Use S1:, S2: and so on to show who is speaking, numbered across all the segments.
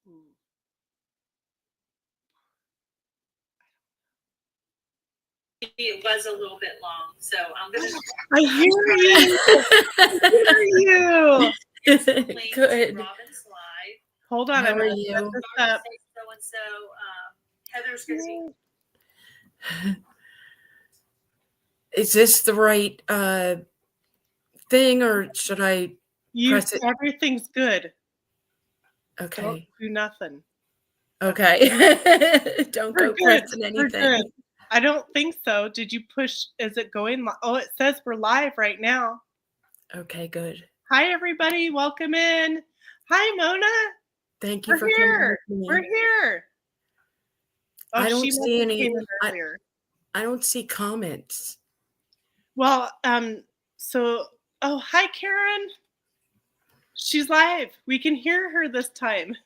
S1: Hmm.
S2: It was a little bit long, so I'm gonna.
S1: I hear you. I hear you.
S2: Good. Robin's live.
S1: Hold on, I'm
S3: How are
S1: gonna set
S3: you?
S1: this up.
S2: So and so, Heather's gonna be.
S3: Is this the right thing, or should I press it?
S1: Everything's good.
S3: Okay.
S1: Don't do nothing.
S3: Okay. Don't
S1: We're
S3: go
S1: good.
S3: pressing
S1: We're
S3: anything.
S1: good. I don't think so. Did you push? Is it going? Oh, it says we're live right now.
S3: Okay, good.
S1: Hi, everybody. Welcome in. Hi, Mona.
S3: Thank you
S1: We're
S3: for
S1: here.
S3: coming with me.
S1: We're here. Oh,
S3: I don't
S1: she
S3: see any.
S1: came in earlier.
S3: I don't see comments.
S1: Well, so, oh, hi, Karen. She's live. We can hear her this time.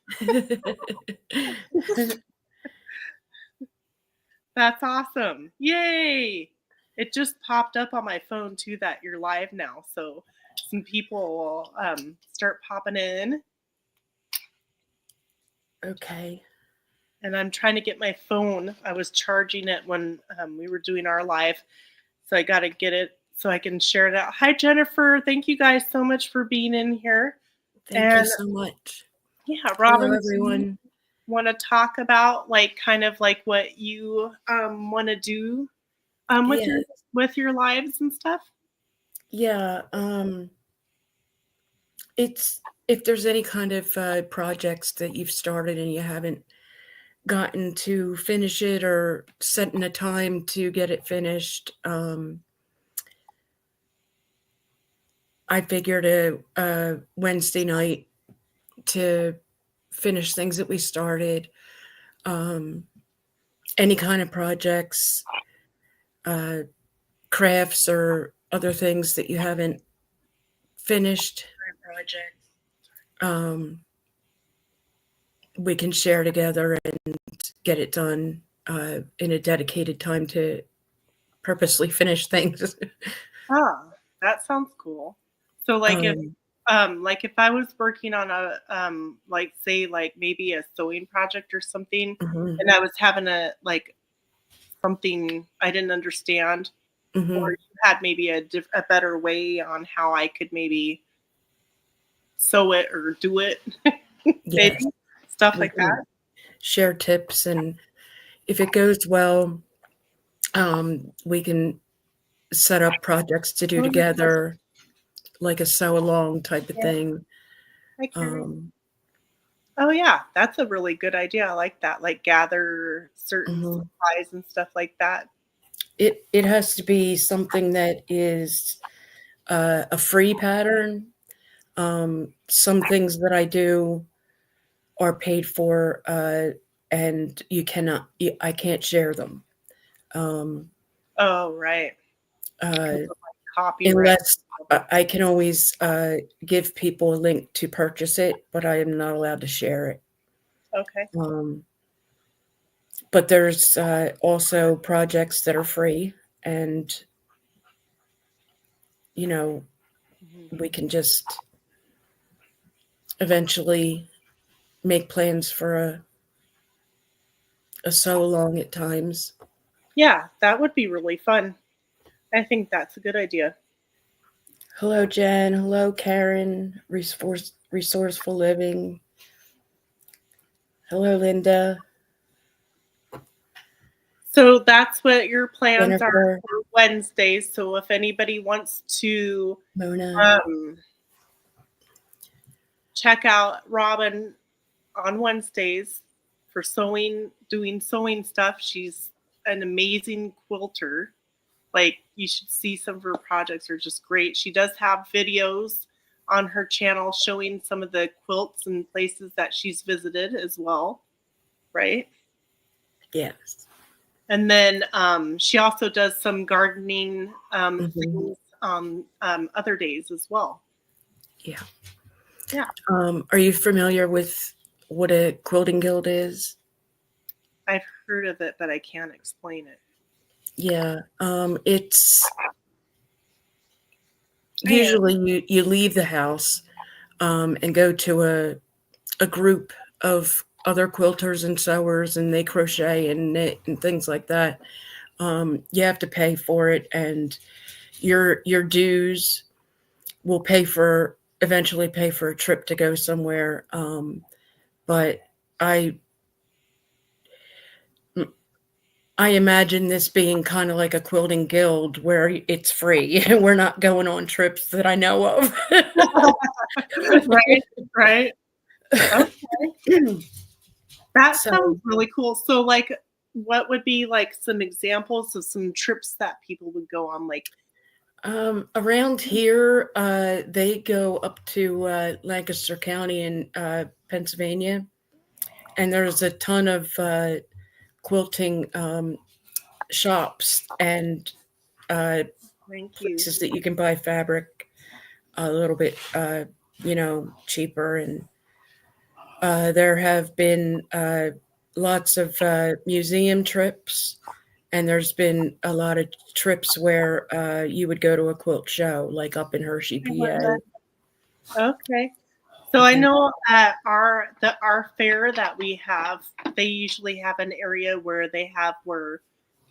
S1: That's awesome. Yay. It just popped up on my phone too that you're live now. So some people will start popping in.
S3: Okay.
S1: And I'm trying to get my phone. I was charging it when we were doing our live. So I got to get it so I can share it out. Hi, Jennifer. Thank you guys so much for being in here.
S3: Thank you so much.
S1: Yeah, Robin,
S3: hello, everyone.
S1: Want to talk about like kind of like what you want to do with your lives and stuff?
S3: Yeah. It's if there's any kind of projects that you've started and you haven't gotten to finish it or setting a time to get it finished, I figured a Wednesday night to finish things that we started. Any kind of projects, crafts or other things that you haven't finished, we can share together and get it done in a dedicated time to purposely finish things.
S1: Ah, that sounds cool. So like if I was working on a like say like maybe a sewing project or something, and I was having a like something I didn't understand, or you had maybe a better way on how I could maybe sew it or do it, maybe stuff like that.
S3: Share tips, and if it goes well, we can set up projects to do together, like a sew along type of thing.
S1: Oh yeah, that's a really good idea. I like that. Like gather certain supplies and stuff like that.
S3: It has to be something that is a free pattern. Some things that I do are paid for, and I can't share them.
S1: Oh, right.
S3: Unless I can always give people a link to purchase it, but I am not allowed to share it.
S1: Okay.
S3: But there's also projects that are free, and we can just eventually make plans for a sew along at times.
S1: Yeah, that would be really fun. I think that's a good idea.
S3: Hello, Jen. Hello, Karen. Resourceful Living. Hello, Linda.
S1: So that's what your plans are for Wednesdays. So if anybody wants to check out Robin on Wednesdays for doing sewing stuff, she's an amazing quilter. Like, you should see some of her projects are just great. She does have videos on her channel showing some of the quilts and places that she's visited as well, right?
S3: Yes.
S1: And then she also does some gardening things on other days as well.
S3: Yeah.
S1: Yeah.
S3: Are you familiar with what a quilting guild is?
S1: I've heard of it, but I can't explain it.
S3: Yeah. It's usually you leave the house and go to a group of other quilters and sewers, and they crochet and knit and things like that. You have to pay for it, and your dues will eventually pay for a trip to go somewhere. But I I imagine this being kind of like a quilting guild where it's free. We're not going on trips that I know of.
S1: Right, right. Okay. That sounds
S3: So,
S1: really cool. So, like, what would be, like, some examples of some trips that people would go on? Like,
S3: around here, they go up to Lancaster County in Pennsylvania, and there's a ton of quilting shops and
S1: thank you.
S3: places that you can buy fabric a little bit, cheaper. And there have been lots of museum trips, and there's been a lot of trips where you would go to a quilt show, like up in Hershey,
S1: Hey,
S3: PA.
S1: Linda. Okay. So I know at our fair that we have, they usually have an area where they have where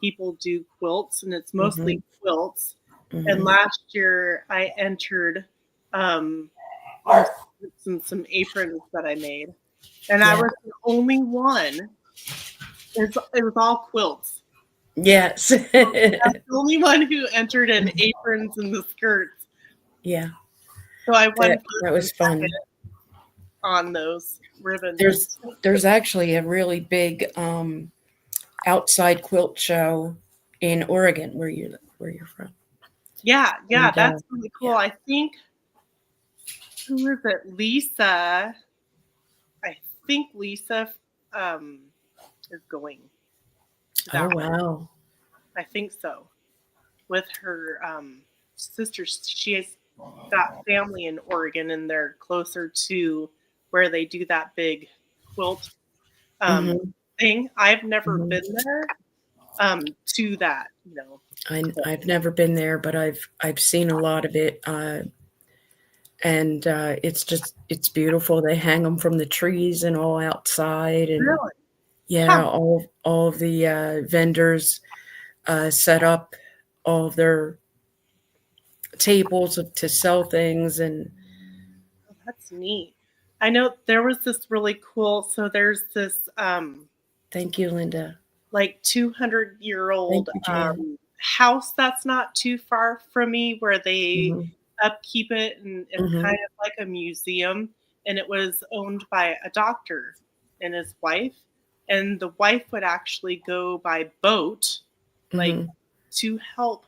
S1: people do quilts, and it's mostly
S3: Mhm,
S1: quilts. And
S3: mhm.
S1: last year I entered um, some skirts and some aprons that I made, and I
S3: Yeah.
S1: was the only one. It was all quilts.
S3: Yes.
S1: I was the only one who entered in aprons and the skirts.
S3: Yeah.
S1: So I won
S3: That
S1: first and
S3: was
S1: second
S3: fun.
S1: on those ribbons.
S3: There's actually a really big outside quilt show in Oregon, where you're from.
S1: Yeah, yeah,
S3: And
S1: that's really cool.
S3: yeah.
S1: I think who is it? Lisa. I think Lisa um, is going to
S3: Oh
S1: that one.
S3: wow.
S1: I think so. With her sister, she has got family in Oregon, and they're closer to where they do that big quilt um,
S3: Hmm.
S1: thing. I've never
S3: Hmm.
S1: been there to that,
S3: I've never been there, but I've seen a lot of it, and it's beautiful. They hang them from the trees and all outside, and
S1: Really?
S3: yeah,
S1: Huh.
S3: all of the vendors set up all of their tables to sell things. And
S1: Oh, that's neat. I know there was this really cool. So there's this
S3: thank you, Linda.
S1: like 200-year-old
S3: Thank you, Jan.
S1: house that's not too far from me where they
S3: Hmm.
S1: upkeep it, and it's kind
S3: Hmm.
S1: of like a museum, and it was owned by a doctor and his wife, and the wife would actually go by boat like
S3: Hmm.
S1: to help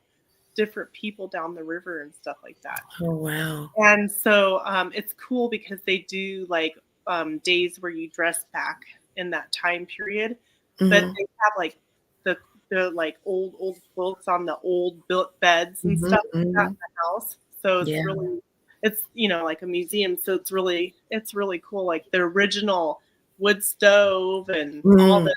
S1: different people down the river and stuff like that.
S3: Oh wow.
S1: And so it's cool because they do like days where you dress back in that time period, but
S3: Hmm.
S1: they have like the like old quilts on the old built beds and
S3: Hmm.
S1: stuff like that
S3: Hmm.
S1: in the house. So
S3: Yeah.
S1: it's like a museum. So it's really cool. Like the original wood stove and all
S3: Mm.
S1: the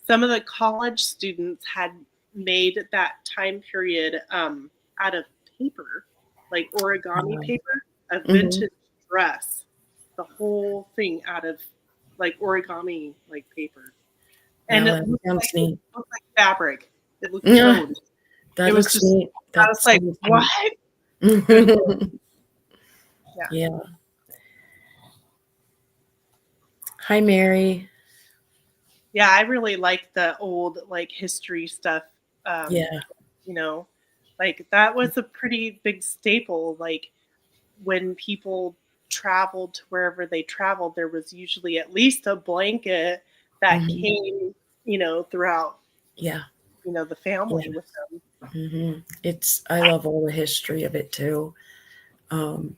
S1: some of the college students had made that time period out of paper, like origami paper, a
S3: Hmm.
S1: vintage dress, the whole thing out of like origami like paper, and
S3: Wow, that sounds
S1: it
S3: neat.
S1: looked like fabric. It looked
S3: Yeah,
S1: so. It
S3: that
S1: was
S3: looks
S1: just.
S3: neat.
S1: I was
S3: That
S1: like,
S3: sounds
S1: what?
S3: neat.
S1: It was cool. Yeah.
S3: Yeah. Hi, Mary.
S1: Yeah, I really like the old like history stuff. Um,
S3: Yeah.
S1: you know, like that was a pretty big staple. Like when people traveled to wherever they traveled, there was usually at least a blanket that
S3: Hmm.
S1: came, throughout,
S3: Yeah.
S1: the family
S3: Yeah.
S1: with them.
S3: I love all the history of it too. Um,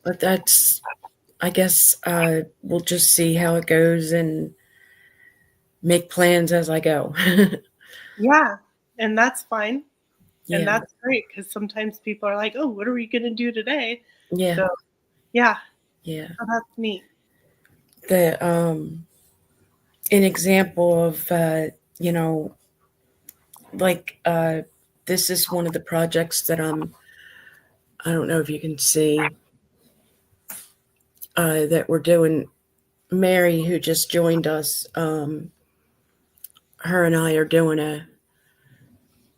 S3: but I guess, we'll just see how it goes and make plans as I go.
S1: Yeah, and that's fine. And
S3: Yeah.
S1: that's great because sometimes people are like, "Oh, what are we going to do today?"
S3: Yeah.
S1: So, yeah,
S3: Yeah.
S1: oh, that's neat.
S3: The, an example of, you know, like, this is one of the projects that I don't know if you can see. that we're doing. Mary, who just joined us, her and I are doing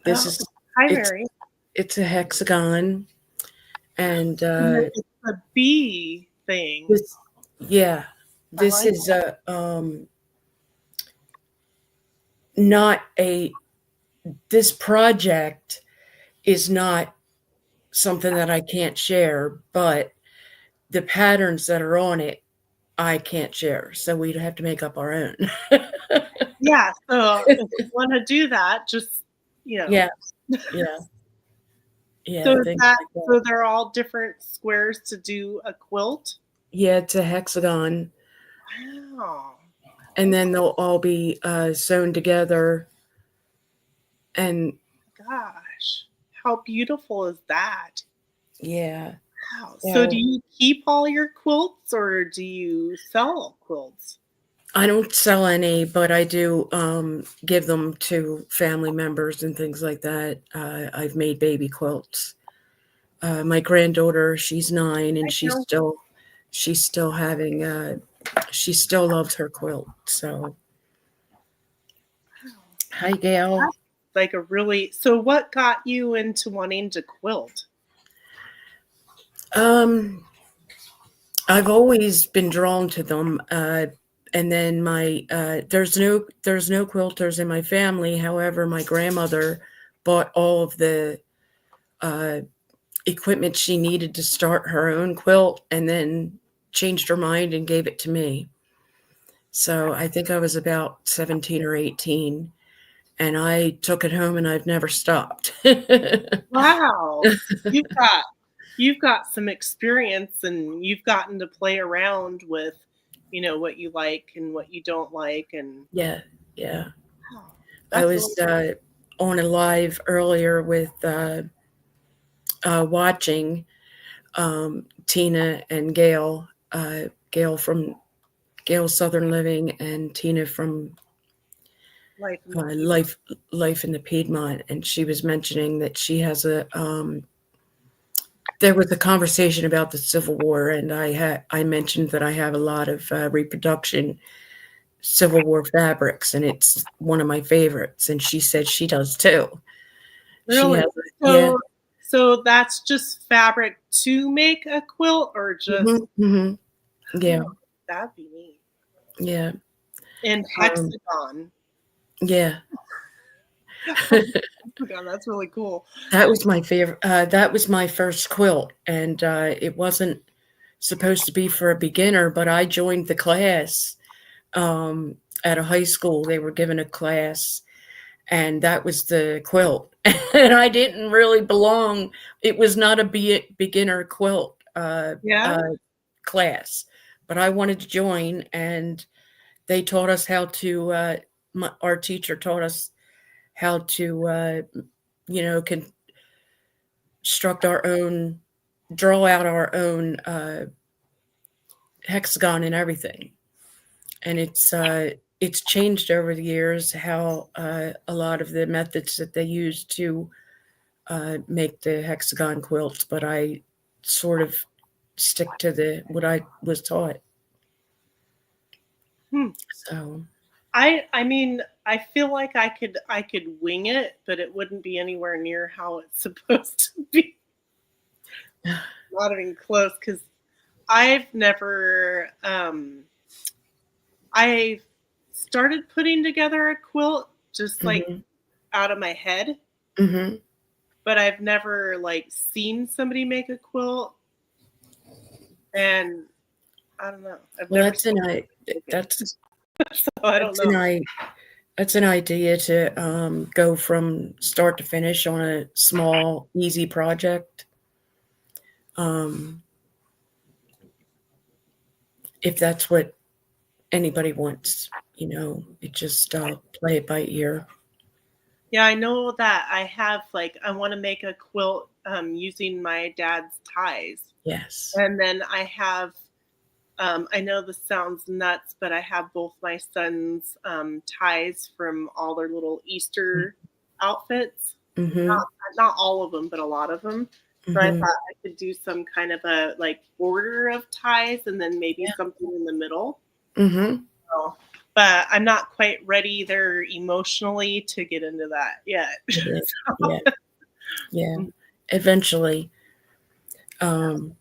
S3: this
S1: Oh,
S3: is,
S1: hi,
S3: it's,
S1: Mary.
S3: it's a hexagon. And
S1: It's a bee thing.
S3: this, yeah,
S1: I
S3: this
S1: like
S3: is not this project is not something that I can't share, but the patterns that are on it, I can't share. So we'd have to make up our own.
S1: Yeah, so if you wanna do that, just,
S3: Yeah, yeah,
S1: So
S3: yeah,
S1: is
S3: things
S1: that
S3: like that.
S1: so they're all different squares to do a quilt?
S3: Yeah, it's a hexagon.
S1: Wow.
S3: And then they'll all be sewn together. And
S1: Gosh, how beautiful is that?
S3: yeah,
S1: Wow. So do
S3: so
S1: you keep all your quilts or do you sell quilts?
S3: I don't sell any, but I do give them to family members and things like that. I've made baby quilts. My granddaughter, she's 9, and
S1: I know.
S3: she's still having she still loves her quilt. So
S1: Wow.
S3: hi, Gail.
S1: That's like a really so what got you into wanting to quilt?
S3: Um, I've always been drawn to them. And then there's no quilters in my family. However, my grandmother bought all of the uh, equipment she needed to start her own quilt, and then changed her mind and gave it to me. So I think I was about 17 or 18, and I took it home, and I've never stopped.
S1: Wow. You've got some experience and you've gotten to play around with, what you like and what you don't like and
S3: Yeah, yeah.
S1: wow,
S3: I
S1: that's really
S3: was on a live earlier with watching Tina and Gail, Gail from Gail Southern Living, and Tina from
S1: life in the
S3: uh,
S1: Piedmont.
S3: Life Life in the Piedmont, and she was mentioning that she has a. There was a conversation about the Civil War, and I mentioned that I have a lot of reproduction Civil War fabrics, and it's one of my favorites. And she said she does too. She
S1: Really?
S3: has, yeah.
S1: So that's just fabric to make a quilt or just
S3: Hmm, hmm. Yeah,
S1: oh, that'd be neat.
S3: yeah,
S1: In
S3: um,
S1: hexagon.
S3: yeah.
S1: Hexagon, that's really cool.
S3: That was my favorite. That was my first quilt, and it wasn't supposed to be for a beginner, but I joined the class um, at a high school. They were given a class, and that was the quilt. And I didn't really belong. It was not a beginner quilt
S1: Yeah?
S3: class, but I wanted to join, and they taught us how to. Our teacher taught us how to, construct our own, draw out our own hexagon and everything. And it's changed over the years how a lot of the methods that they use to make the hexagon quilts, but I sort of stick to the what I was taught.
S1: Hmm.
S3: So
S1: I mean, I feel like I could wing it, but it wouldn't be anywhere near how it's supposed to be. Not even close because I've never I started putting together a quilt just like
S3: hmm,
S1: out of my head,
S3: hmm.
S1: but I've never like seen somebody make a quilt and I don't know. I've
S3: Well,
S1: never seen it make it.
S3: that's
S1: So I don't
S3: that's
S1: know.
S3: that's an idea to go from start to finish on a small, easy project. Um, if that's what anybody wants, it just play it by ear.
S1: Yeah, I know that I have like I want to make a quilt using my dad's ties.
S3: Yes.
S1: And then I have I know this sounds nuts, but I have both my sons' ties from all their little Easter outfits.
S3: Mm-hmm.
S1: Not not all of them, but a lot of them. So I
S3: Mhm.
S1: thought I could do some kind of a like border of ties and then maybe
S3: Yeah.
S1: something in the middle.
S3: Mhm.
S1: So, but I'm not quite ready there emotionally to get into that yet.
S3: Yeah.
S1: So,
S3: Yeah. Yeah. Eventually,
S1: yeah.
S3: um,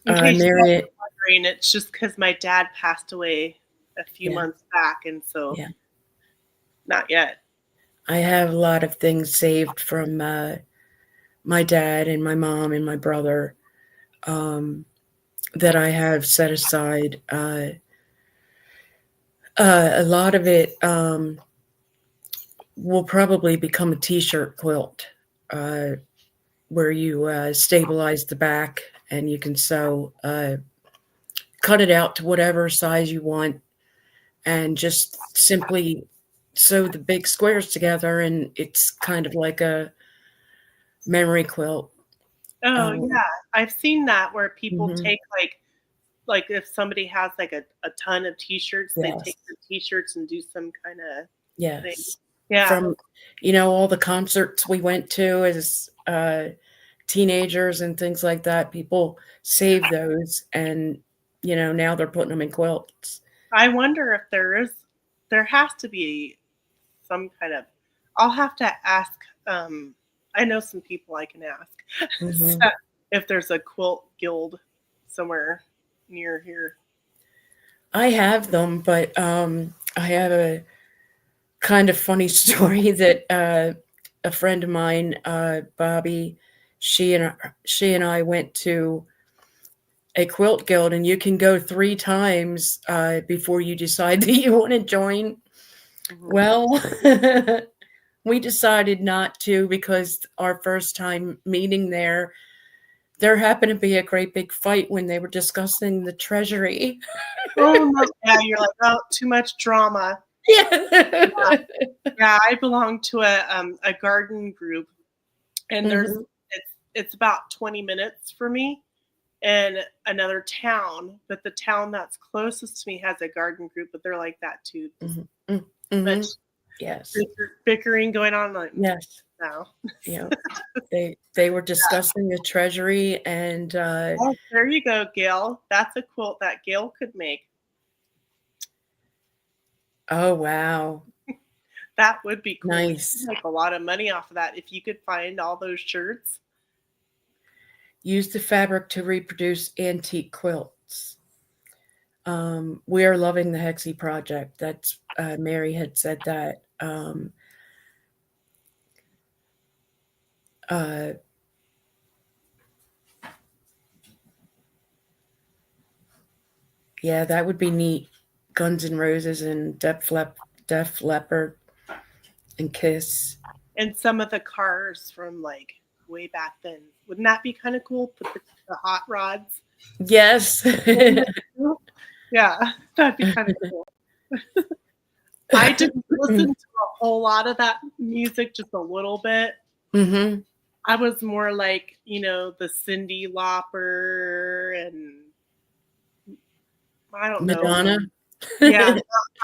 S1: In case you guys
S3: Marriott.
S1: are wondering, it's just because my dad passed away a few
S3: Yeah.
S1: months back, and so
S3: Yeah.
S1: not yet.
S3: I have a lot of things saved from my dad and my mom and my brother um, that I have set aside. A lot of it will probably become a t-shirt quilt uh, where you stabilize the back and you can sew, cut it out to whatever size you want, and just simply sew the big squares together, and it's kind of like a memory quilt.
S1: Oh
S3: Um,
S1: yeah, I've seen that where people
S3: mhm.
S1: take like if somebody has like a ton of t-shirts, they
S3: Yes,
S1: take the t-shirts and do some kind of thing.
S3: yes.
S1: Yeah.
S3: From, all the concerts we went to as teenagers and things like that, people save those, and now they're putting them in quilts.
S1: I wonder if there has to be some kind of I'll have to ask I know some people I can ask
S3: Hmm.
S1: so if there's a quilt guild somewhere near here.
S3: I have them, but I have a kind of funny story that a friend of mine, Bobby, she and I went to a quilt guild, and you can go 3 times before you decide that you want to join.
S1: Mhm.
S3: Well, we decided not to because our first time meeting there happened to be a great big fight when they were discussing the treasury.
S1: Oh no, yeah, you're like, oh, too much drama. Yeah,
S3: Yeah.
S1: yeah. I belong to a garden group, and
S3: Mhm,
S1: it's about 20 minutes for me in another town, but the town that's closest to me has a garden group, but they're like that too. Just
S3: mhm, mm,
S1: much
S3: mhm. Yes,
S1: bickering going on. Like,
S3: yes.
S1: no.
S3: Yeah, they were discussing the treasury, and
S1: Oh, there you go, Gail. That's a quilt that Gail could make.
S3: oh wow,
S1: That would be cool. You could
S3: nice.
S1: make a lot of money off of that if you could find all those shirts.
S3: Use the fabric to reproduce antique quilts. We are loving the Hexie project. That's Mary had said that. Uh, yeah, that would be neat. Guns N' Roses and Def Leppard and Kiss.
S1: And some of the cars from like way back then. Wouldn't that be kind of cool? Put the hot rods.
S3: Yes.
S1: Yeah, that'd be kind of cool. I didn't listen to a whole lot of that music, just a little bit.
S3: Hmm.
S1: I was more like, the Cyndi Lauper and I don't know.
S3: Madonna.
S1: Yeah,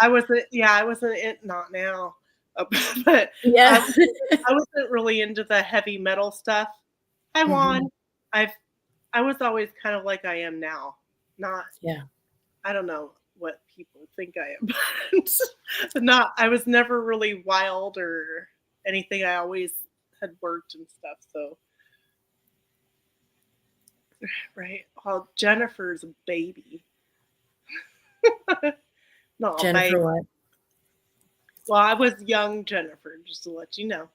S1: I wasn't not now. Uh, but I
S3: Yeah.
S1: wasn't I wasn't really into the heavy metal stuff. I won.
S3: Hmm.
S1: I've I was always kind of like I am now. Not
S3: Yeah.
S1: I don't know what people think I am, but not I was never really wild or anything. I always had worked and stuff, so right. Well, Jennifer's a baby. No,
S3: Jennifer
S1: baby.
S3: what?
S1: Well, I was young Jennifer, just to let you know.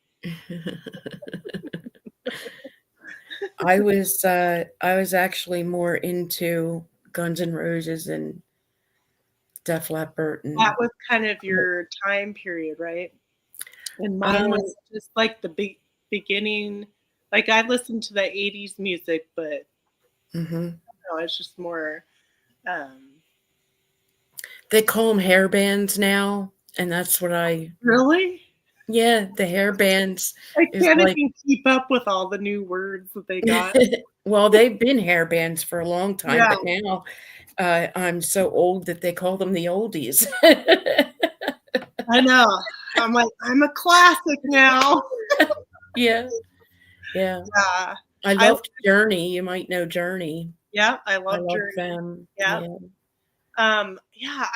S3: I was actually more into Guns N' Roses and Def Leppard
S1: That
S3: and
S1: was kind of your time period, right? And mine
S3: um,
S1: was just like the beginning. Like I listened to the '80s music, but
S3: mhm.
S1: no, it's just more. Um,
S3: They call them hair bands now, and that's what
S1: really,
S3: yeah, the hair bands
S1: I
S3: is
S1: can't
S3: like
S1: even keep up with all the new words that they got.
S3: well, they've been hair bands for a long time,
S1: Yeah,
S3: but now I'm so old that they call them the oldies.
S1: I know. I'm like, I'm a classic now.
S3: Yeah. Yeah.
S1: Yeah.
S3: I
S1: I
S3: loved Journey. You might know Journey.
S1: Yeah, I
S3: I
S1: love
S3: love
S1: Journey.
S3: them.
S1: Yeah.
S3: Yeah.
S1: Yeah,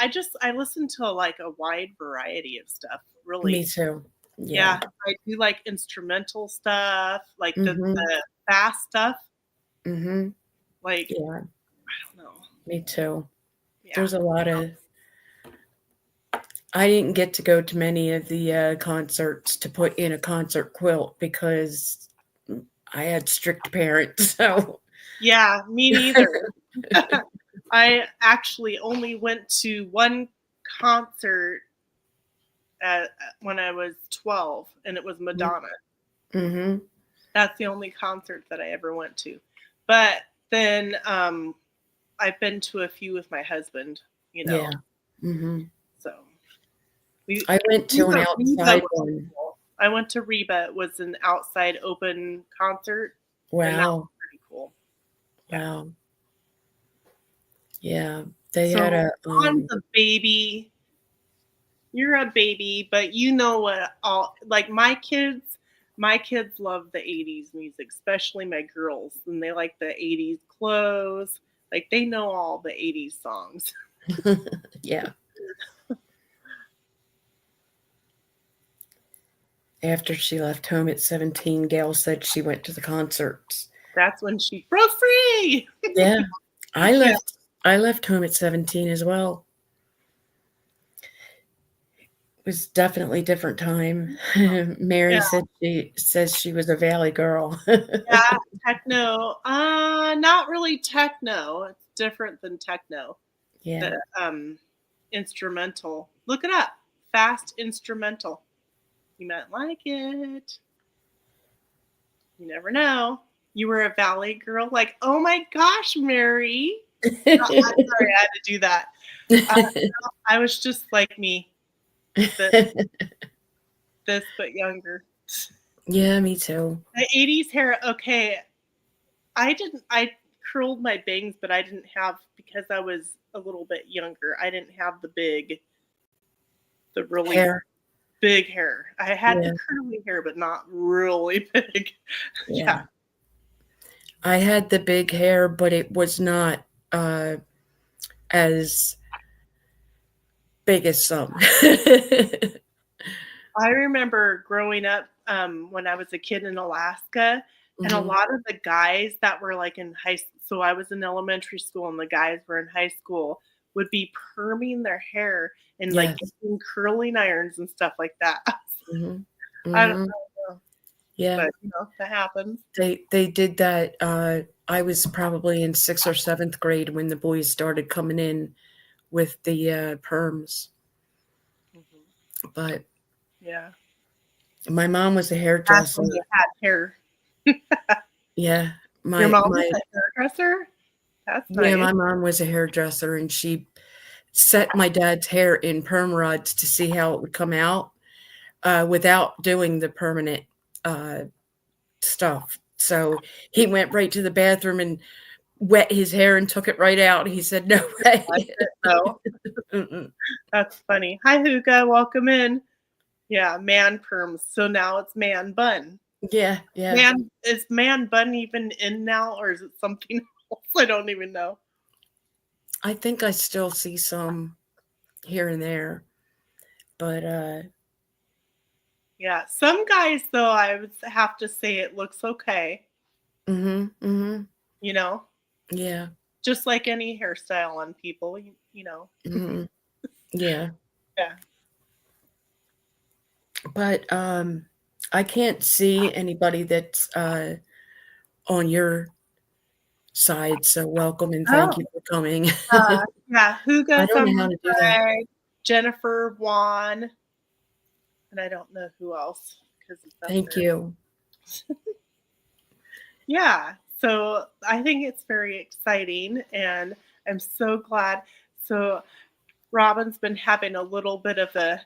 S1: I listen to like a wide variety of stuff,
S3: Me
S1: really.
S3: too. Yeah.
S1: Yeah, I do like instrumental stuff, like
S3: Mhm.
S1: the fast stuff,
S3: Mhm.
S1: like,
S3: Yeah.
S1: I don't know.
S3: Me too.
S1: Yeah.
S3: There's a lot of. I didn't get to go to many of the concerts to put in a concert quilt because I had strict parents. So.
S1: Yeah, me neither. I actually only went to one concert when I was 12, and it was Madonna.
S3: Mhm.
S1: That's the only concert that I ever went to. But then I've been to a few with my husband, you know.
S3: Yeah. Mhm.
S1: So we
S3: I went to an
S1: Reba
S3: outside
S1: was
S3: one.
S1: cool. I went to Reba. It was an outside open concert, and that was
S3: Wow.
S1: pretty cool. Yeah.
S3: Wow. Yeah. They had
S1: So
S3: a
S1: Ron's a baby. You're a baby, but you know what all like my kids love the 80s music, especially my girls, and they like the 80s clothes. Like they know all the 80s songs.
S3: yeah. After she left home at 17, Gail said she went to the concerts.
S1: That's when she broke free.
S3: Yeah. I
S1: Yeah.
S3: left home at 17 as well. It was definitely different time. Mary
S1: Yeah.
S3: says she was a valley girl.
S1: Yeah, techno. Not really techno. It's different than techno.
S3: Yeah.
S1: The instrumental. Look it up. Fast instrumental. You might like it. You never know. You were a valley girl. Like, oh my gosh, Mary. I'm sorry, I had to do that. I was just like me. This but younger.
S3: Yeah, me too.
S1: The 80s hair. Okay, I curled my bangs, but I didn't have, because I was a little bit younger, I didn't have the really
S3: Hair.
S1: big hair. I had
S3: Yeah.
S1: the curly hair, but not really big.
S3: Yeah.
S1: Yeah.
S3: I had the big hair, but it was not as big as some.
S1: I remember growing up when I was a kid in Alaska, and a
S3: Mhm.
S1: lot of the guys that were like in high school, so I was in elementary school and the guys were in high school, would be perming their hair and like
S3: Yes.
S1: using curling irons and stuff like that.
S3: Mhm.
S1: I don't
S3: Mhm.
S1: know,
S3: Yeah.
S1: but that happens.
S3: They did that. I was probably in 6th or 7th grade when the boys started coming in with the perms.
S1: Mhm.
S3: But
S1: Yeah.
S3: my mom was a
S1: That's
S3: hairdresser.
S1: when you had hair.
S3: Yeah,
S1: Your
S3: my
S1: mom was
S3: my
S1: a hairdresser? That's
S3: yeah,
S1: nice.
S3: my mom was a hairdresser, and she set my dad's hair in perm rods to see how it would come out without doing the permanent uh, stuff. So he went right to the bathroom and wet his hair and took it right out. He said, "No
S1: That's
S3: way."
S1: it, though.
S3: Mm-mm.
S1: That's funny. Hi, Hookah. Welcome in. Yeah, man perms. So now it's man bun.
S3: Yeah, yeah.
S1: Man, is man bun even in now, or is it something else? I don't even know.
S3: I think I still see some here and there, but
S1: Yeah, some guys though, I would have to say it looks okay.
S3: mhm, mhm.
S1: You know,
S3: Yeah.
S1: just like any hairstyle on people. You know.
S3: Mhm. Yeah.
S1: Yeah.
S3: But I can't see anybody that's on your side, so welcome and thank
S1: Oh.
S3: you for coming.
S1: Yeah.
S3: I
S1: Huga's
S3: don't
S1: on
S3: know
S1: my
S3: how to do that.
S1: side. Jennifer, Juan, and I don't know who else because it's up
S3: Thank
S1: there.
S3: you.
S1: Yeah. So I think it's very exciting, and I'm so glad. So Robin's been having a little bit of a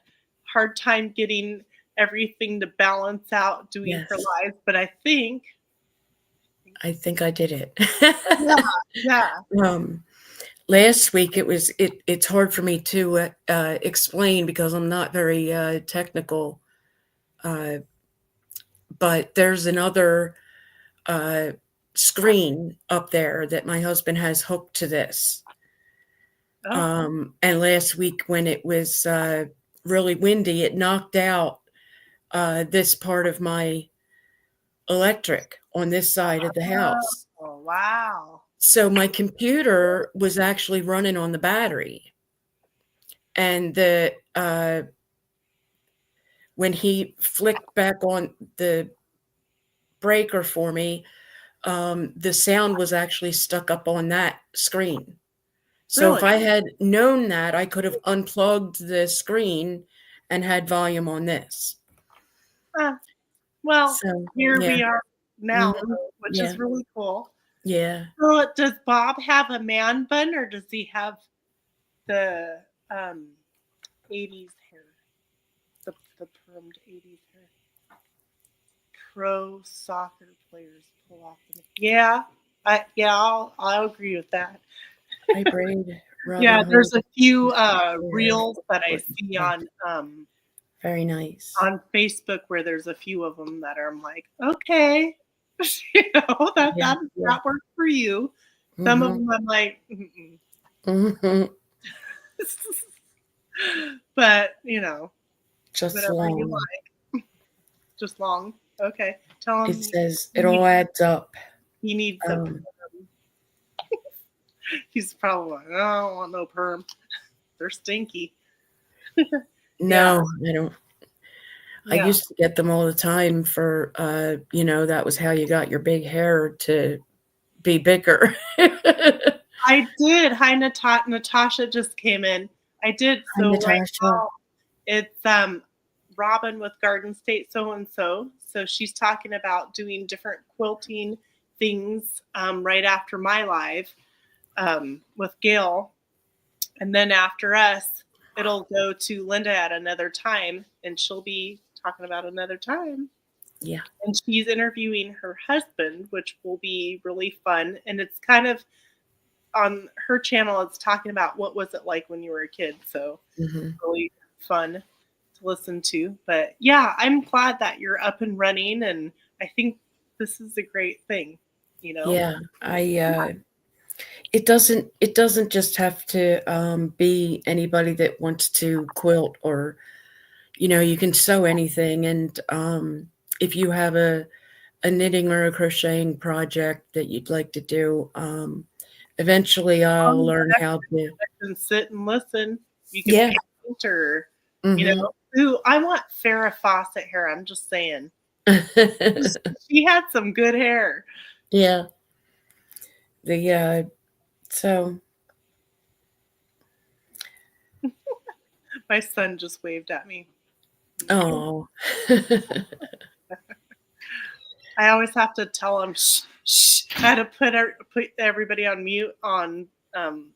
S1: hard time getting everything to balance out doing her
S3: Yes.
S1: lives, but I think,
S3: I think I did it.
S1: yeah, yeah.
S3: um, last week it's hard for me to explain because I'm not very technical. Uh, but there's another screen up there that my husband has hooked to this.
S1: Oh,
S3: And last week when it was really windy, it knocked out this part of my electric on this side of the house.
S1: oh, wow.
S3: So my computer was actually running on the battery. And when he flicked back on the breaker for me, the sound was actually stuck up on that screen. So if
S1: Really?
S3: I had known that, I could have unplugged the screen and had volume on this.
S1: Uh, well,
S3: So
S1: here
S3: yeah,
S1: we are now,
S3: mhm,
S1: which
S3: yeah,
S1: is really cool.
S3: yeah.
S1: So does Bob have a man bun or does he have the 80s hair? The permed 80s hair. Pro soccer players pull off yeah. I'll agree with that.
S3: I braid Robin
S1: Yeah,
S3: Hood.
S1: there's a few
S3: Hair.
S1: reels that I see
S3: Very nice.
S1: on Facebook where there's a few of them that are I'm like, okay, you know
S3: Yeah, yeah.
S1: that works for you. Some of
S3: Mhm,
S1: them I'm like, mm-mm.
S3: mhm.
S1: But you know,
S3: Just
S1: whatever you
S3: long.
S1: like, just long. Okay, tell
S3: It
S1: him
S3: says it
S1: he,
S3: all adds up.
S1: he needs a.
S3: Um,
S1: He's probably like, I don't want no perm. They're stinky. Yeah,
S3: no, I don't. I
S1: yeah.
S3: used to get them all the time for, that was how you got your big hair to be bigger. Hi,
S1: I did. Hi, Natasha just came in. I did. So right
S3: Natasha.
S1: now it's Robin with Garden State so and so. So she's talking about doing different quilting things right after my live with Gail, and then after us, it'll go to Linda at another time, and she'll be talking about another time.
S3: Yeah.
S1: And she's interviewing her husband, which will be really fun. And it's kind of on her channel, it's talking about what was it like when you were a kid. So
S3: Hmm.
S1: really fun to listen to. But yeah, I'm glad that you're up and running, and I think this is a great thing, you know?
S3: Yeah. It doesn't just have to be anybody that wants to quilt, or you can sew anything. And if you have a knitting or a crocheting project that you'd like to do, eventually I'll
S1: Um,
S3: learn how to.
S1: and sit and listen. You can
S3: Yeah.
S1: paint or, you
S3: Hmm.
S1: know, ooh, I want Farrah Fawcett hair. I'm just saying. She had some good hair.
S3: Yeah. So
S1: My son just waved at me.
S3: oh.
S1: I always have to tell him, shh, shh. I had to put everybody on mute on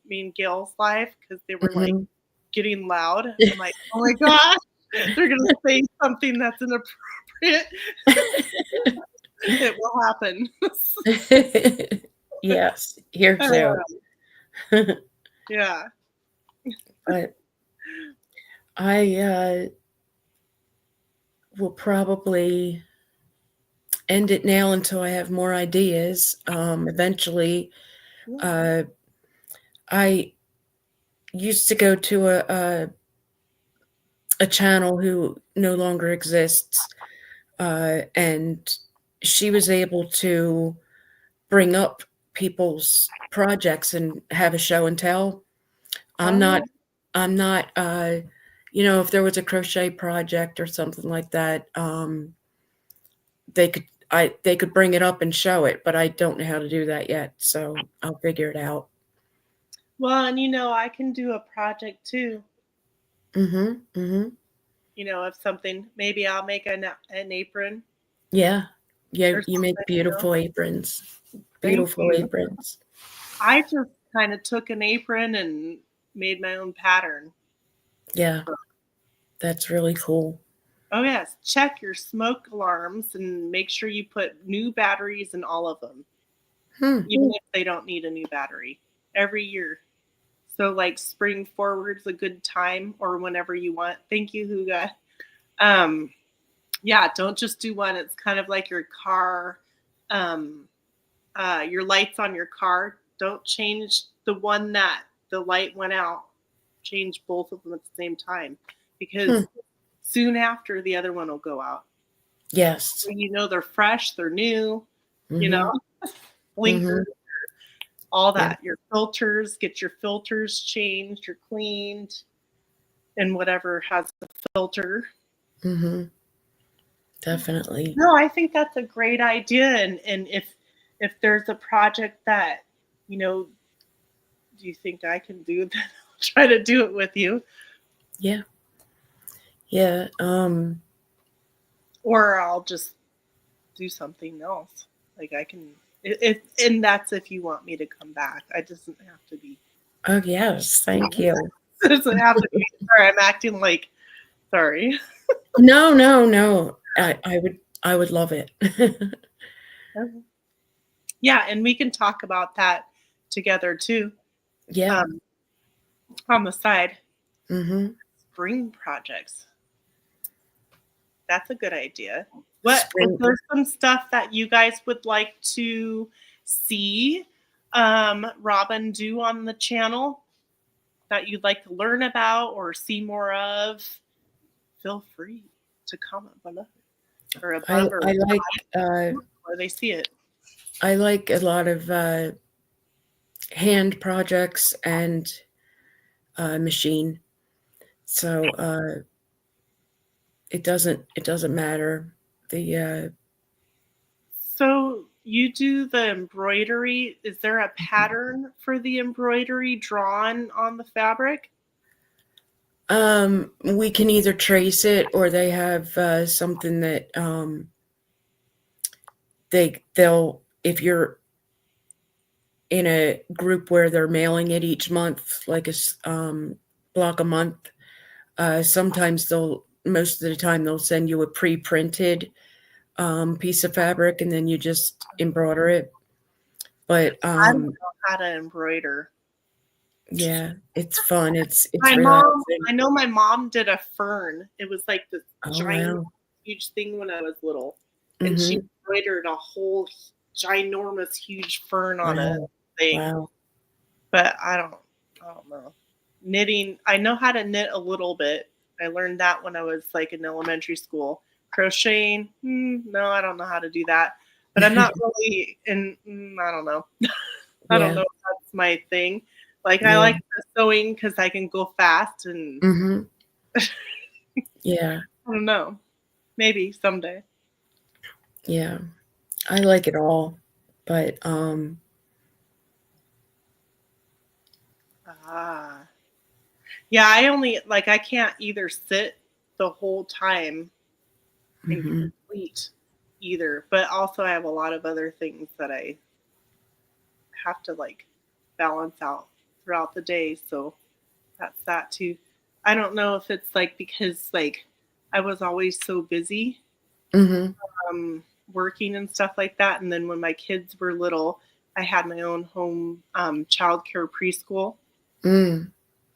S1: me and Gail's live because they were like
S3: Mhm.
S1: getting loud. I'm like, oh my gosh, they're gonna say something that's inappropriate. It will happen.
S3: Yes, here too.
S1: Yeah.
S3: But I will probably end it now until I have more ideas. Eventually, uh, I used to go to a channel who no longer exists, and she was able to bring up people's projects and have a show and tell. I'm not,
S1: Oh,
S3: I'm not, if there was a crochet project or something like that, they could bring it up and show it, but I don't know how to do that yet. So I'll figure it out.
S1: well, and I can do a project too.
S3: Mm-hmm. Mm-hmm.
S1: Of something. Maybe I'll make an apron
S3: Yeah. Yeah.
S1: or
S3: You make
S1: something.
S3: beautiful aprons.
S1: Thank
S3: Beautiful
S1: you.
S3: aprons.
S1: I just kind of took an apron and made my own pattern.
S3: Yeah. That's really cool.
S1: Oh yes, check your smoke alarms and make sure you put new batteries in all of them,
S3: Hmm.
S1: even if they don't need a new battery every year. So like spring forward's a good time or whenever you want. Thank you, Huga. Yeah, don't just do one. It's kind of like your car. your lights on your car, don't change the one that the light went out. Change both of them at the same time, because soon after the other one will go out.
S3: Yes.
S1: You know they're fresh, they're new, you
S3: Mm-hmm.
S1: know, blinkers, all
S3: Yeah.
S1: that. Your filters, get your filters changed or cleaned, and whatever has a filter.
S3: Mm-hmm. Definitely.
S1: No, I think that's a great idea. And if there's a project that, you know, do you think I can do that? I'll try to do it with you.
S3: Yeah. Yeah.
S1: Or I'll just do something else. Like I can, and that's if you want me to come back. I doesn't have to be.
S3: Oh yes, thank you.
S1: It doesn't have to be. Sorry, I'm acting like. Sorry.
S3: No. I would love it.
S1: Yeah, and we can talk about that together too.
S3: Yeah.
S1: On the side,
S3: Mm-hmm.
S1: spring projects. That's a good idea. What is
S3: Spring.
S1: there some stuff that you guys would like to see Robin do on the channel that you'd like to learn about or see more of? Feel free to comment below or above or
S3: I like
S1: where they see it.
S3: I like a lot of hand projects and machine. So it doesn't matter. The
S1: So you do the embroidery. Is there a pattern for the embroidery drawn on the fabric?
S3: we can either trace it or they have something that they'll if you're in a group where they're mailing it each month, like a block a month. Sometimes most of the time they'll send you a pre-printed piece of fabric, and then you just embroider it. But
S1: I don't know how to embroider.
S3: yeah, it's fun. It's
S1: My
S3: relaxing.
S1: mom, I know my mom did a fern. It was like this giant,
S3: Wow.
S1: huge thing when I was little, and she embroidered a whole ginormous, huge fern on a thing.
S3: Wow.
S1: But I don't know. Knitting, I know how to knit a little bit. I learned that when I was like in elementary school. Crocheting, no, I don't know how to do that. But I'm not really in. I don't know. I don't know if that's my thing. Like I like the sewing because I can go fast and.
S3: Yeah.
S1: I don't know. Maybe someday.
S3: Yeah. I like it all, but
S1: yeah, I can't either sit the whole time and complete either, but also I have a lot of other things that I have to like balance out throughout the day, so that's that too. I don't know if it's like because like I was always so busy working and stuff like that, and then when my kids were little, I had my own home childcare preschool.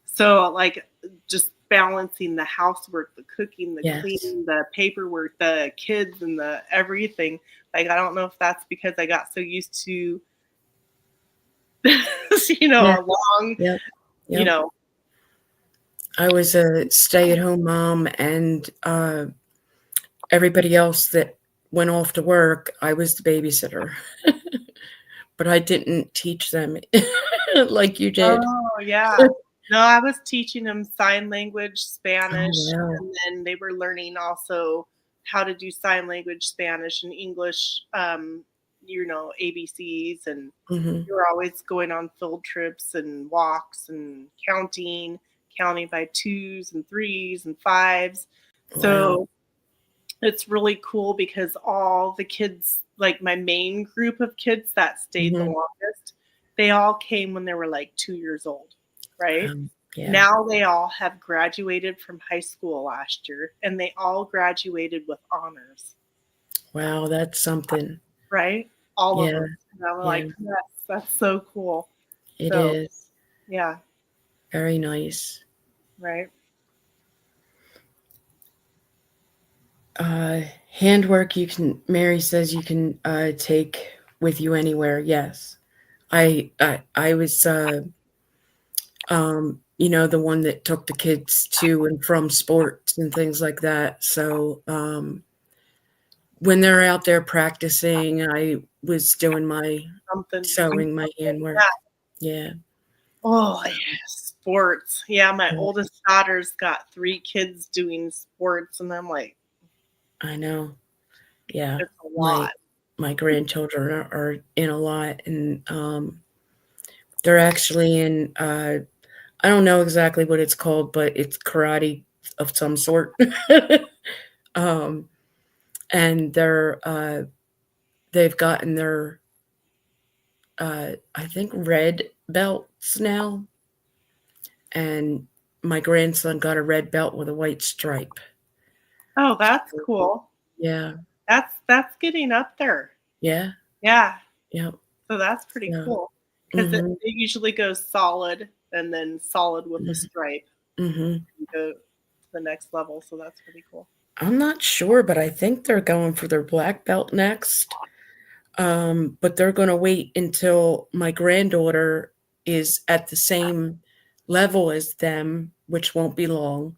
S1: So like just balancing the housework, the cooking, the cleaning, the paperwork, the kids and the everything. Like I don't know if that's because I got so used to a long
S3: I was a stay-at-home mom, and everybody else that went off to work, I was the babysitter. But I didn't teach them like you did.
S1: Oh, yeah. No, I was teaching them sign language, Spanish, and then they were learning also how to do sign language, Spanish, and English, ABCs, and we were always going on field trips and walks and counting by 2s and 3s and 5s. So it's really cool because all the kids, like my main group of kids that stayed the longest, they all came when they were like 2 years old, right? Now they all have graduated from high school last year, and they all graduated with honors.
S3: Wow, that's something.
S1: Right? All of them. And I'm like, yes, that's so cool.
S3: It is.
S1: Yeah.
S3: Very nice.
S1: Right.
S3: Handwork Mary says you can take with you anywhere. Yes. I was the one that took the kids to and from sports and things like that. So when they're out there practicing, I was doing my
S1: Something.
S3: sewing, my handwork. Yeah.
S1: Oh, yeah, sports. Yeah, my oldest daughter's got 3 kids doing sports, and I'm like,
S3: I know. Yeah.
S1: it's a lot.
S3: My grandchildren are in a lot, and they're actually in I don't know exactly what it's called, but it's karate of some sort. um and they've gotten their I think red belts now, and my grandson got a red belt with a white stripe.
S1: Oh, that's cool.
S3: Yeah.
S1: That's getting up there.
S3: Yeah.
S1: Yeah.
S3: Yep.
S1: So that's pretty
S3: Yeah.
S1: cool because it
S3: Mhm.
S1: usually goes solid and then solid with a
S3: Mhm.
S1: stripe
S3: Mhm.
S1: and go to the next level. So that's pretty cool.
S3: I'm not sure, but I think they're going for their black belt next. But they're gonna wait until my granddaughter is at the same level as them, which won't be long,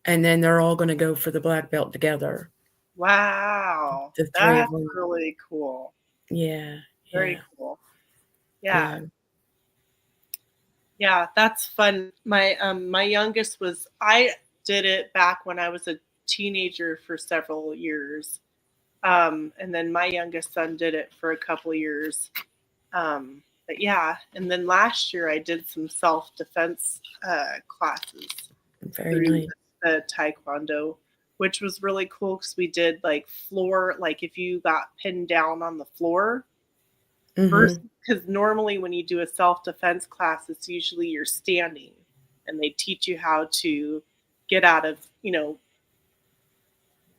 S3: and then they're all gonna go for the black belt together.
S1: Wow.
S3: The 3 of
S1: That's
S3: them.
S1: really cool.
S3: Yeah.
S1: Very
S3: Yeah.
S1: cool. Yeah.
S3: Yeah.
S1: Yeah, that's fun. My youngest was I did it back when I was a teenager for several years. And then my youngest son did it for a couple years. But yeah, and then last year I did some self-defense classes
S3: Very
S1: through
S3: nice.
S1: the taekwondo, which was really cool because we did like floor, like if you got pinned down on the floor, versus
S3: Mhm.
S1: because normally when you do a self-defense class, it's usually you're standing and they teach you how to get out of, a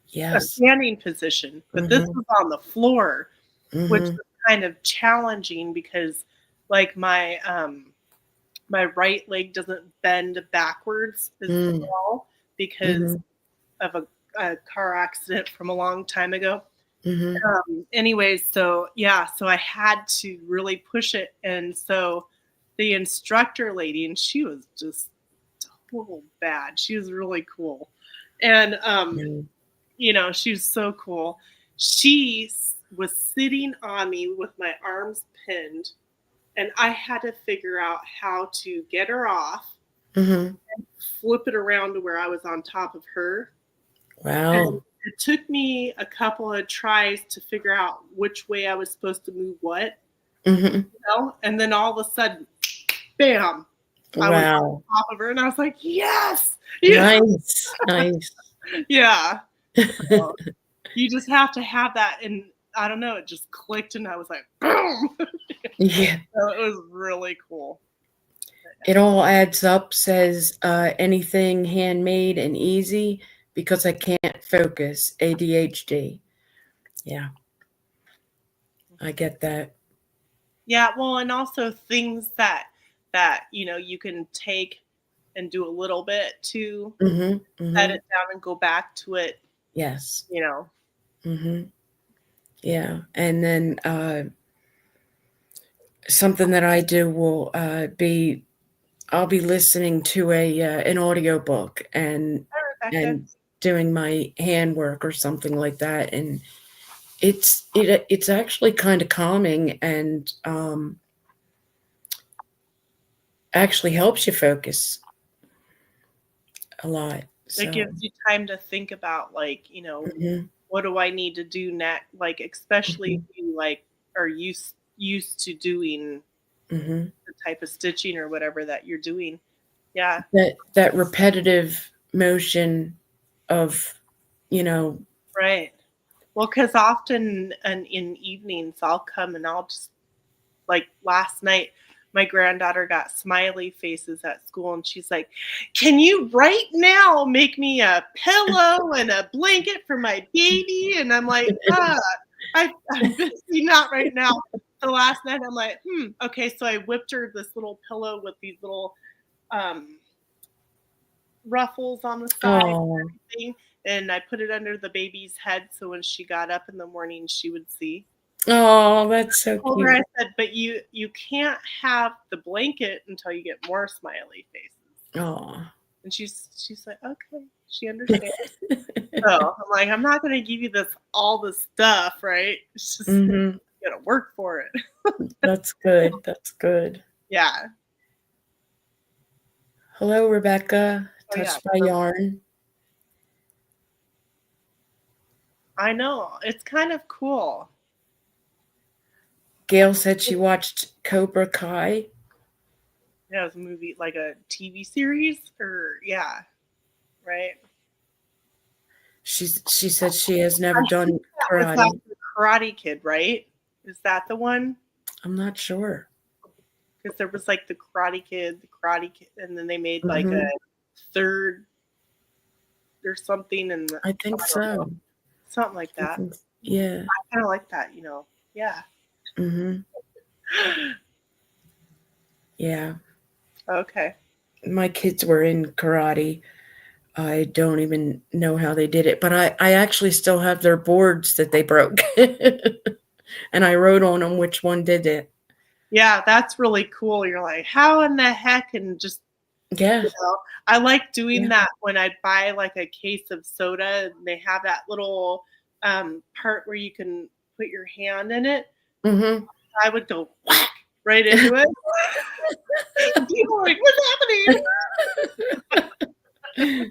S3: Yes.
S1: standing position. But this
S3: Mhm.
S1: was on the floor, which
S3: Mhm.
S1: was kind of challenging because like my right leg doesn't bend backwards as
S3: Mm.
S1: well because
S3: Mhm.
S1: of a car accident from a long time ago.
S3: Mhm.
S1: Anyways, so yeah, so I had to really push it. And so the instructor lady, and she was just total bad. She was really cool. And
S3: Mm.
S1: she was so cool. She was sitting on me with my arms pinned, and I had to figure out how to get her off,
S3: Mhm.
S1: flip it around to where I was on top of her. And
S3: Wow.
S1: it took me a couple of tries to figure out which way I was supposed to move what,
S3: Mhm.
S1: and then all of a sudden, bam, I was
S3: Wow.
S1: on top of her, and I was like, yes, yeah,
S3: Nice. Nice.
S1: yeah. So you just have to have that, and I don't know, it just clicked, and I was like, boom.
S3: Yeah.
S1: So it was really cool.
S3: It all adds up, says anything handmade and easy because I can't focus. ADHD. Yeah, I get that.
S1: Yeah, well, and also things that you can take and do a little bit to
S3: Mhm.
S1: set
S3: Mhm.
S1: it down and go back to it,
S3: Yes.
S1: you know.
S3: Mhm. Yeah, and then something that I do will be I'll be listening to an audiobook
S1: Hi, Rebecca.
S3: and doing my handwork or something like that, and it's actually kind of calming and actually helps you focus a lot.
S1: It
S3: So,
S1: gives you time to think about, like,
S3: mhm,
S1: what do I need to do next? Like, especially
S3: mhm,
S1: if you like are used to doing
S3: mhm.
S1: the type of stitching or whatever that you're doing. Yeah,
S3: That repetitive motion of, you know,
S1: right. Well, because often in evenings I'll come and I'll just like last night, my granddaughter got smiley faces at school, and she's like, "Can you right now make me a pillow and a blanket for my baby?" And I'm like, I'm busy, not right now. So last night, I'm like, okay. So I whipped her this little pillow with these little um, ruffles on the side and
S3: oh,
S1: everything. and I put it under the baby's head so when she got up in the morning, she would see.
S3: Oh, that's so
S1: I told her, I
S3: cute.
S1: said, but you can't have the blanket until you get more smiley faces.
S3: Oh.
S1: And she's like, okay, she understands. So I'm like, I'm not gonna give you all this stuff, right? It's just
S3: Mm-hmm.
S1: you gotta work for it.
S3: That's good. That's good.
S1: Yeah.
S3: Hello, Rebecca.
S1: Oh yeah.
S3: Touched by Yarn.
S1: I know. It's kind of cool.
S3: Gail said she watched Cobra Kai.
S1: Yeah, it was a movie, like a TV series, or yeah, right.
S3: She said she has never
S1: I'm
S3: done
S1: thinking that was
S3: karate.
S1: the Karate Kid, right? Is that the one?
S3: I'm not sure.
S1: Because there was like the Karate Kid, and then they made like
S3: Mm-hmm.
S1: a third or something, and
S3: I think
S1: I don't know,
S3: so.
S1: something like that.
S3: Yeah.
S1: I kind of like that, Yeah.
S3: Mm-hmm. Yeah.
S1: Okay.
S3: My kids were in karate. I don't even know how they did it, but I actually still have their boards that they broke. And I wrote on them which one did it.
S1: Yeah, that's really cool. You're like, how in the heck? And just,
S3: Yeah.
S1: I like doing
S3: Yeah.
S1: that when I buy like a case of soda and they have that little part where you can put your hand in it.
S3: Mm-hmm.
S1: I would go whack right into it. People are like, what's happening?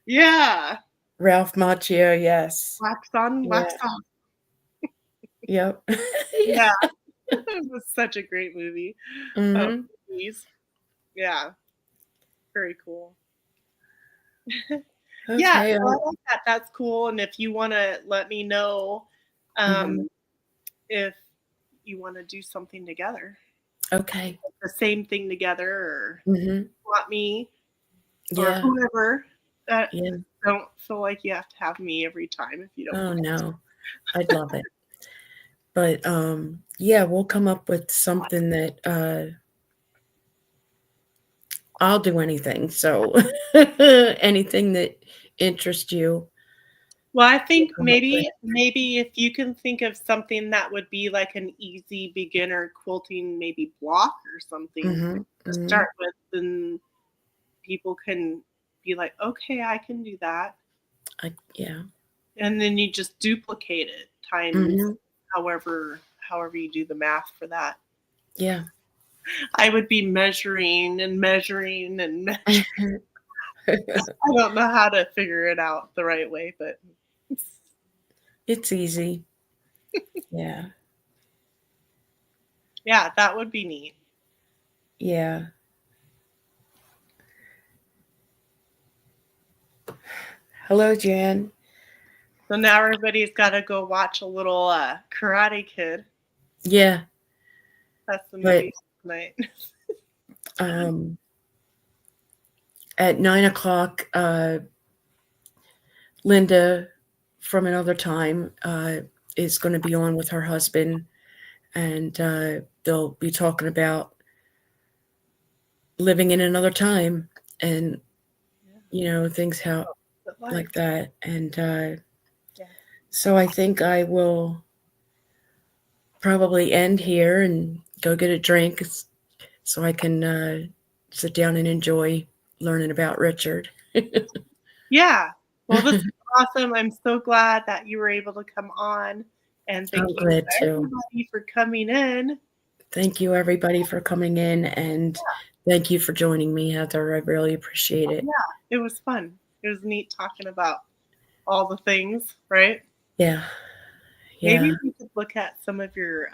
S1: Yeah.
S3: Ralph Macchio, yes.
S1: Wax on, wax
S3: Yeah.
S1: off.
S3: Yep.
S1: Yeah. It was such a great movie.
S3: Mm-hmm.
S1: Yeah. Very cool. Yeah,
S3: Okay.
S1: so I like that. That's cool. And if you want to let me know
S3: Mm-hmm.
S1: if you want to do something together,
S3: Okay.
S1: the same thing together, or
S3: Mm-hmm.
S1: want me or
S3: Yeah.
S1: whoever,
S3: Yeah.
S1: don't feel like you have to have me every time if you don't
S3: Oh
S1: want to.
S3: no. I'd love it. But yeah, we'll come up with something that I'll do anything. So anything that interests you,
S1: Well, I
S3: we'll
S1: think
S3: come up with.
S1: maybe if you can think of something that would be like an easy beginner quilting, maybe block or something
S3: Mm-hmm.
S1: to
S3: Mm-hmm.
S1: start with, then people can be like, okay, I can do that.
S3: Yeah.
S1: And then you just duplicate it times
S3: Mm-hmm.
S1: however you do the math for that.
S3: Yeah.
S1: I would be measuring and measuring and measuring. I don't know how to figure it out the right way, but
S3: It's easy. Yeah.
S1: yeah, that would be neat.
S3: Yeah. Hello, Jan.
S1: So now everybody's got to go watch a little Karate Kid.
S3: Yeah.
S1: That's the
S3: But
S1: movie tonight.
S3: at 9:00, Linda from Another Time is going to be on with her husband, and they'll be talking about living in another time and things how like that. And so I think I will probably end here and go get a drink so I can sit down and enjoy learning about Richard.
S1: Yeah. Well, this is awesome. I'm so glad that you were able to come on. And thank
S3: I'm
S1: you
S3: glad too.
S1: everybody for coming in.
S3: Thank you, everybody, for coming in, and thank you for joining me, Heather. I really appreciate it.
S1: Yeah, it was fun. It was neat talking about all the things, right?
S3: Yeah.
S1: Maybe we could look at some of your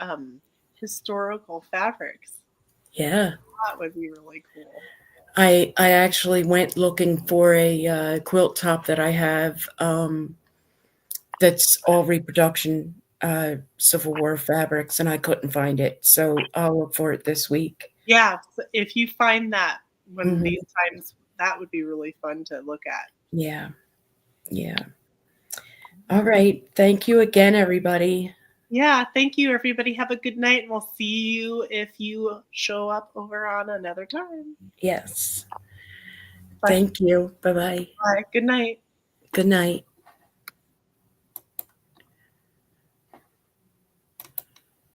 S1: historical fabrics.
S3: Yeah.
S1: That would be really cool.
S3: I actually went looking for a quilt top that I have that's all reproduction Civil War fabrics, and I couldn't find it. So I'll look for it this week.
S1: Yeah, so if you find that one of these times, that would be really fun to look at.
S3: Yeah. Yeah. All right. Thank you again, everybody.
S1: Yeah, thank you, everybody. Have a good night, and we'll see you if you show up over on Another Time.
S3: Yes.
S1: Bye.
S3: Thank you. Bye-bye.
S1: Bye. Good night.
S3: Good night.